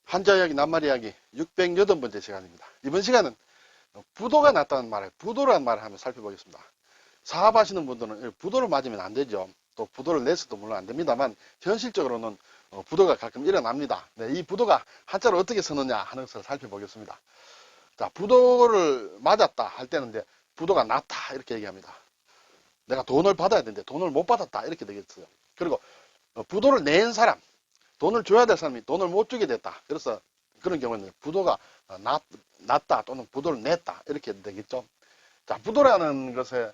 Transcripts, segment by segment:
한자 이야기, 낱말 이야기 608번째 시간입니다. 이번 시간은 부도가 났다는 말을, 부도라는 말을 한번 살펴보겠습니다. 사업하시는 분들은 부도를 맞으면 안 되죠. 또 부도를 내서도 물론 안 됩니다만 현실적으로는 부도가 가끔 일어납니다. 네, 이 부도가 한자로 어떻게 쓰느냐 하는 것을 살펴보겠습니다. 자, 부도를 맞았다 할 때는 이제 부도가 났다 이렇게 얘기합니다. 내가 돈을 받아야 되는데 돈을 못 받았다 이렇게 되겠어요. 그리고 부도를 낸 사람, 돈을 줘야 될 사람이 돈을 못 주게 됐다. 그래서 그런 경우는 부도가 났다 또는 부도를 냈다 이렇게 되겠죠. 자, 부도라는 것에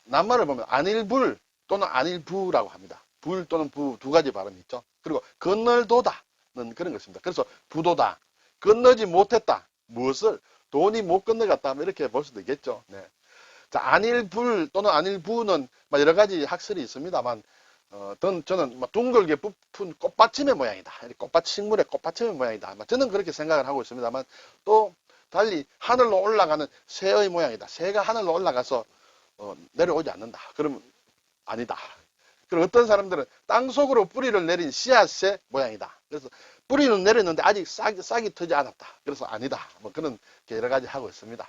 낱말을 보면 안일불 또는 안일부라고 합니다. 불 또는 부 두 가지 발음이 있죠. 그리고 건널도다는 그런 것입니다. 그래서 부도다, 건너지 못했다, 무엇을 돈이 못 건너갔다 이렇게 볼 수도 있겠죠. 네. 자, 안일불 또는 안일부는 여러 가지 학설이 있습니다만 저는 둥글게 부푼 꽃받침의 모양이다. 식물의 꽃받침의 모양이다. 저는 그렇게 생각을 하고 있습니다만 또 달리 하늘로 올라가는 새의 모양이다. 새가 하늘로 올라가서 내려오지 않는다. 그러면 아니다. 그리고 어떤 사람들은 땅속으로 뿌리를 내린 씨앗의 모양이다. 그래서 뿌리는 내렸는데 아직 싹이 트지 않았다. 그래서 아니다. 그런 여러 가지 하고 있습니다.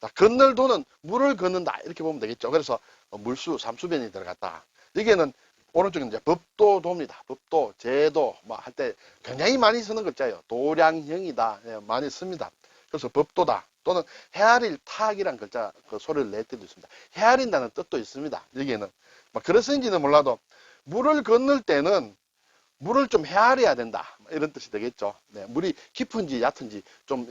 자, 건널도는 물을 걷는다. 이렇게 보면 되겠죠. 그래서 물수, 삼수변이 들어갔다. 여기에는 오른쪽에 이제 법도도입니다. 법도, 제도, 할 때 굉장히 많이 쓰는 글자예요. 도량형이다. 예, 많이 씁니다. 그래서 법도다. 또는 헤아릴 탁이란 글자, 그 소리를 낼 때도 있습니다. 헤아린다는 뜻도 있습니다. 여기에는. 그랬는지는 몰라도, 물을 건널 때는 물을 좀 헤아려야 된다. 이런 뜻이 되겠죠. 네, 물이 깊은지 얕은지 좀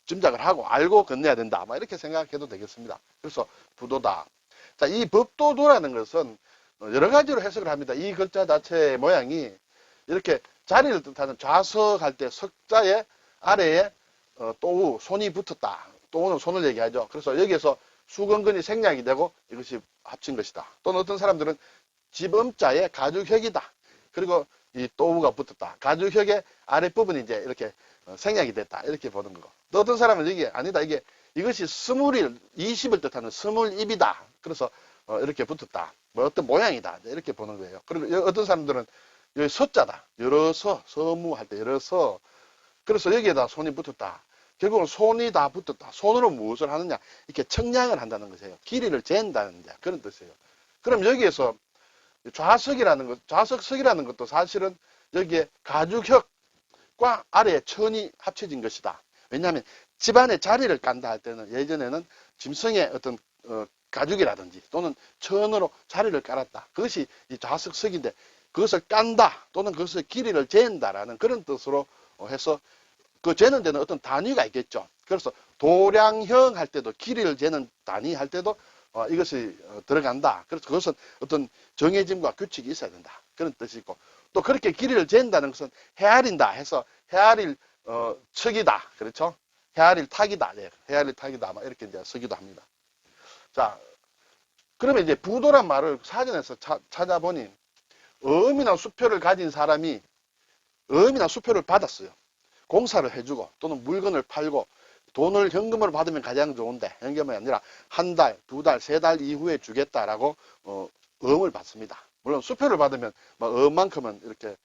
짐작을 하고 알고 건너야 된다. 이렇게 생각해도 되겠습니다. 그래서 부도다. 자, 이 법도도라는 것은 여러 가지로 해석을 합니다. 이 글자 자체의 모양이 이렇게 자리를 뜻하는 좌석할 때 석자의 아래에 또우, 손이 붙었다. 또우는 손을 얘기하죠. 그래서 여기에서 수건근이 생략이 되고 이것이 합친 것이다. 또는 어떤 사람들은 집음자에 가죽혁이다. 그리고 이 또우가 붙었다. 가죽혁의 아랫부분이 이제 이렇게 생략이 됐다. 이렇게 보는 거고. 또 어떤 사람은 이게 아니다. 이것이 스물일, 20을 뜻하는 스물입이다. 그래서 이렇게 붙었다. 어떤 모양이다. 이렇게 보는 거예요. 그리고 어떤 사람들은 여기 서자다. 열어서, 서무할 때 열어서. 그래서 여기에다 손이 붙었다. 결국은 손이 다 붙었다. 손으로 무엇을 하느냐. 이렇게 청량을 한다는 것이에요. 길이를 잰다는 그런 뜻이에요. 그럼 여기에서 좌석석이라는 것도 사실은 여기에 가죽혁과 아래에 천이 합쳐진 것이다. 왜냐하면 집안에 자리를 깐다 할 때는 예전에는 짐승의 어떤 가죽이라든지 또는 천으로 자리를 깔았다. 그것이 이 좌석석인데 그것을 깐다 또는 그것의 길이를 잰다라는 그런 뜻으로 해서 그 재는 데는 어떤 단위가 있겠죠. 그래서 도량형 할 때도 길이를 재는 단위 할 때도 이것이 들어간다. 그래서 그것은 어떤 정해짐과 규칙이 있어야 된다. 그런 뜻이 있고 또 그렇게 길이를 잰다는 것은 헤아린다 해서 헤아릴 척이다. 그렇죠? 헤아릴 탁이다. 네, 헤아릴 탁이다. 이렇게 이제 쓰기도 합니다. 자, 그러면 이제 부도란 말을 사전에서 찾아보니 어음이나 수표를 가진 사람이 어음이나 수표를 받았어요. 공사를 해주고 또는 물건을 팔고 돈을 현금으로 받으면 가장 좋은데 현금이 아니라 한 달, 두 달, 세 달 이후에 주겠다라고 어음을 받습니다. 물론 수표를 받으면 어음만큼은 이렇게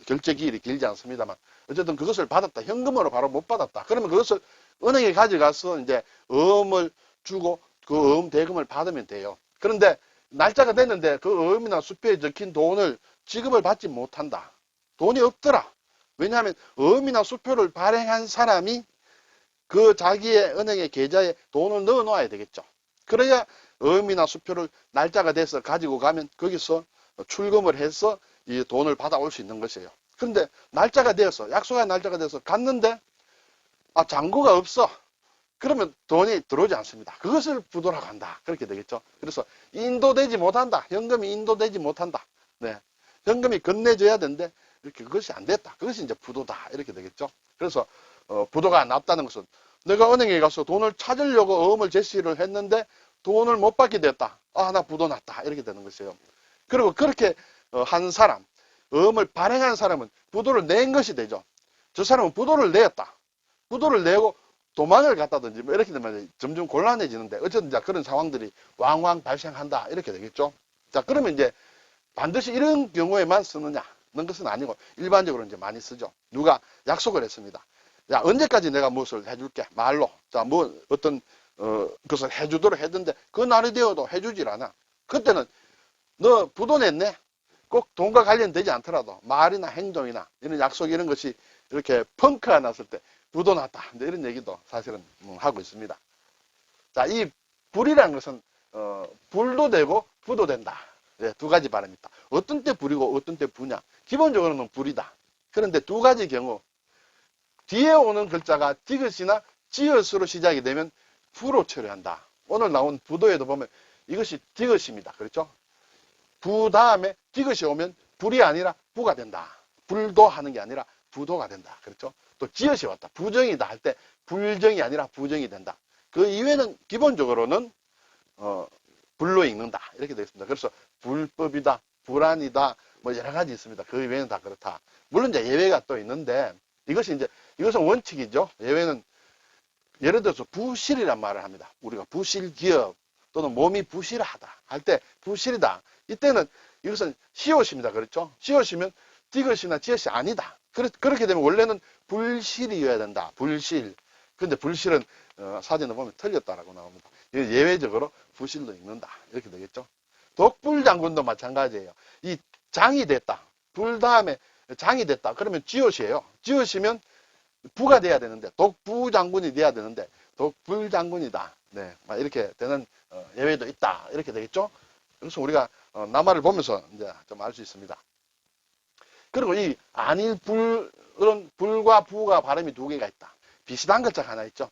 결제 기일이 길지 않습니다만 어쨌든 그것을 받았다. 현금으로 바로 못 받았다. 그러면 그것을 은행에 가져가서 이제 어음을 주고 그 어음 대금을 받으면 돼요. 그런데 날짜가 됐는데 그 어음이나 수표에 적힌 돈을 지급을 받지 못한다. 돈이 없더라. 왜냐하면 어음이나 수표를 발행한 사람이 그 자기의 은행의 계좌에 돈을 넣어 놓아야 되겠죠. 그래야 어음이나 수표를 날짜가 돼서 가지고 가면 거기서 출금을 해서 이 돈을 받아올 수 있는 것이에요. 그런데 날짜가 되어서 약속한 날짜가 돼서 갔는데 잔고가 없어. 그러면 돈이 들어오지 않습니다. 그것을 부도라고 한다. 그렇게 되겠죠. 그래서 인도되지 못한다. 현금이 인도되지 못한다. 네. 현금이 건네져야 되는데 이렇게 그것이 안 됐다. 그것이 이제 부도다. 이렇게 되겠죠. 그래서 부도가 났다는 것은 내가 은행에 가서 돈을 찾으려고 어음을 제시를 했는데 돈을 못 받게 됐다. 나 부도 났다. 이렇게 되는 것이에요. 그리고 그렇게 한 사람, 어음을 발행한 사람은 부도를 낸 것이 되죠. 저 사람은 부도를 내었다. 부도를 내고 도망을 갔다든지 이렇게 되면 점점 곤란해지는데 어쨌든 그런 상황들이 왕왕 발생한다. 이렇게 되겠죠. 자, 그러면 이제 반드시 이런 경우에만 쓰느냐? 것은 아니고 일반적으로 이제 많이 쓰죠. 누가 약속을 했습니다. 야, 언제까지 내가 무엇을 해줄게. 말로. 자, 뭐 어떤 것을 해주도록 했는데 그 날이 되어도 해주질 않아. 그때는 너 부도 냈네. 꼭 돈과 관련되지 않더라도 말이나 행동이나 이런 약속 이런 것이 이렇게 펑크가 났을 때 부도 났다. 이런 얘기도 사실은 하고 있습니다. 자, 이 불이라는 것은 불도 되고 부도 된다. 네, 두 가지 발음이 있다. 어떤 때 불이고 어떤 때 부냐. 기본적으로는 불이다. 그런데 두 가지 경우 뒤에 오는 글자가 디귿이나 지읒으로 시작이 되면 부로 처리한다. 오늘 나온 부도에도 보면 이것이 디귿입니다. 그렇죠? 부 다음에 디귿이 오면 불이 아니라 부가 된다. 불도 하는 게 아니라 부도가 된다. 그렇죠? 또 지읒이 왔다. 부정이다 할 때 불정이 아니라 부정이 된다. 그 이외에는 기본적으로는 불로 읽는다. 이렇게 되겠습니다. 그래서 불법이다, 불안이다, 뭐 여러 가지 있습니다. 그 이외에는 다 그렇다. 물론 이제 예외가 또 있는데 이것은 원칙이죠. 예외는 예를 들어서 부실이란 말을 합니다. 우리가 부실기업 또는 몸이 부실하다 할 때 부실이다. 이때는 이것은 시옷입니다. 그렇죠? 시옷이면 디귿이나 지읒이 아니다. 그렇게 되면 원래는 불실이어야 된다. 불실. 근데 불실은 사진을 보면 틀렸다라고 나옵니다. 예외적으로 부실로 읽는다. 이렇게 되겠죠. 독불장군도 마찬가지예요. 이 장이 됐다. 불 다음에 장이 됐다. 그러면 지읒이에요. 지읒이면 부가 돼야 되는데 독부장군이 돼야 되는데 독불장군이다. 네, 이렇게 되는 예외도 있다. 이렇게 되겠죠. 그래서 우리가 낱말을 보면서 이제 좀 알 수 있습니다. 그리고 이 안일 불은 불과 부가 발음이 두 개가 있다. 비슷한 글자가 하나 있죠.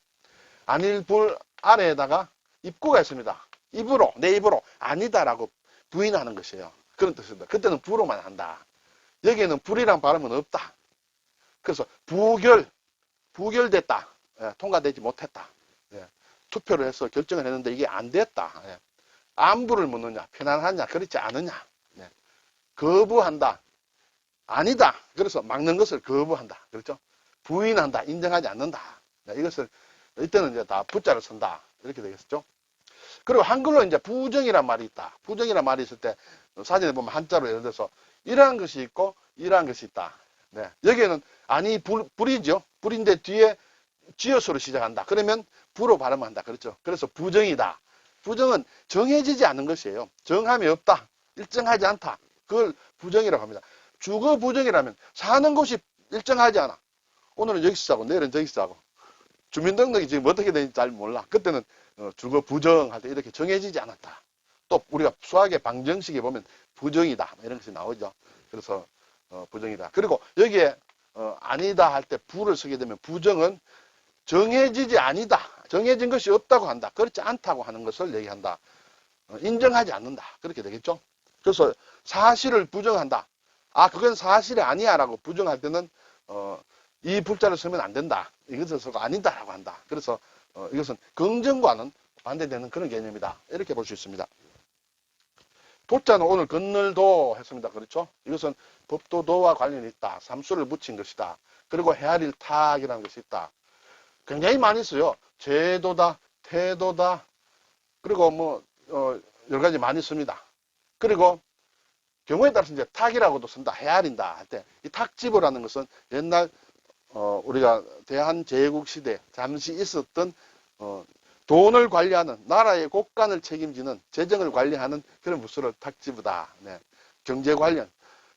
안일 불 아래에다가 입구가 있습니다. 입으로 내 입으로 아니다라고 부인하는 것이에요. 그런 뜻입니다. 그때는 부로만 한다. 여기에는 불이란 발음은 없다. 그래서 부결됐다. 예, 통과되지 못했다. 예, 투표를 해서 결정을 했는데 이게 안 됐다. 예, 안부를 묻느냐, 편안하냐, 그렇지 않느냐. 예, 거부한다. 아니다. 그래서 막는 것을 거부한다. 그렇죠? 부인한다. 인정하지 않는다. 예, 이것을 이때는 이제 다 부자를 쓴다. 이렇게 되겠죠. 그리고 한글로 이제 부정이란 말이 있다. 부정이란 말이 있을 때 사진에 보면 한자로 예를 들어서 이러한 것이 있고 이러한 것이 있다. 네. 여기에는 아니 불이죠. 불인데 뒤에 지읒으로 시작한다. 그러면 부로 발음한다. 그렇죠. 그래서 부정이다. 부정은 정해지지 않은 것이에요. 정함이 없다. 일정하지 않다. 그걸 부정이라고 합니다. 주거 부정이라면 사는 곳이 일정하지 않아. 오늘은 여기서 자고 내일은 저기서 자고. 주민등록이 지금 어떻게 되는지 잘 몰라. 그때는 주거 부정할 때 이렇게 정해지지 않았다. 또 우리가 수학의 방정식에 보면 부정이다. 이런 것이 나오죠. 그래서 부정이다. 그리고 여기에 아니다 할 때 부를 쓰게 되면 부정은 정해지지 아니다. 정해진 것이 없다고 한다. 그렇지 않다고 하는 것을 얘기한다. 인정하지 않는다. 그렇게 되겠죠. 그래서 사실을 부정한다. 아, 그건 사실이 아니야 라고 부정할 때는 이 불자를 쓰면 안 된다. 이것을 쓰고 아니다라고 한다. 그래서 이것은 긍정과는 반대되는 그런 개념이다. 이렇게 볼 수 있습니다. 도자는 오늘 건널도 했습니다. 그렇죠? 이것은 법도도와 관련이 있다. 삼수를 붙인 것이다. 그리고 헤아릴 탁이라는 것이 있다. 굉장히 많이 써요. 제도다, 태도다, 그리고 뭐 여러 가지 많이 씁니다. 그리고 경우에 따라서 이제 탁이라고도 쓴다. 헤아린다 할 때 이 탁지보라는 것은 옛날 우리가 대한제국 시대 잠시 있었던 돈을 관리하는 나라의 곳간을 책임지는 재정을 관리하는 그런 부서를 탁지부다. 네. 경제 관련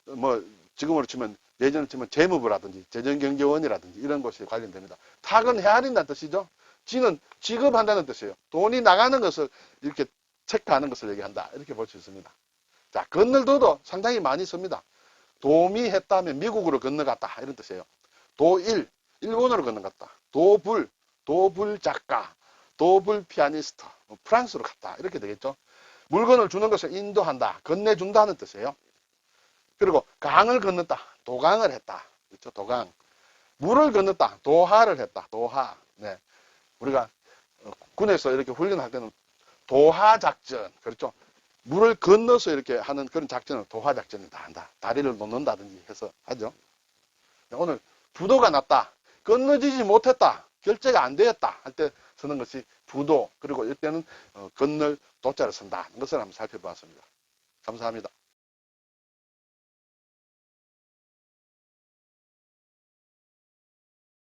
뭐 지금으로 치면 예전으로 치면 재무부라든지 재정경제원이라든지 이런 것이 관련됩니다. 탁은 헤아린다는 뜻이죠. 지는 지급한다는 뜻이에요. 돈이 나가는 것을 이렇게 체크하는 것을 얘기한다. 이렇게 볼 수 있습니다. 자, 건널도도 상당히 많이 씁니다. 도미했다면 미국으로 건너갔다. 이런 뜻이에요. 도일, 일본으로 건너갔다. 도불 작가, 도불 피아니스트, 프랑스로 갔다. 이렇게 되겠죠. 물건을 주는 것을 인도한다. 건네준다는 뜻이에요. 그리고 강을 건넜다. 도강을 했다. 그렇죠. 도강. 물을 건넜다. 도하를 했다. 도하. 네. 우리가 군에서 이렇게 훈련할 때는 도하작전. 그렇죠. 물을 건너서 이렇게 하는 그런 작전을 도하작전이다 한다. 다리를 놓는다든지 해서 하죠. 오늘 부도가 났다. 건너지지 못했다. 결제가 안 되었다. 할 때 쓰는 것이 부도. 그리고 이때는 건널 도자를 쓴다. 이것을 한번 살펴보았습니다. 감사합니다.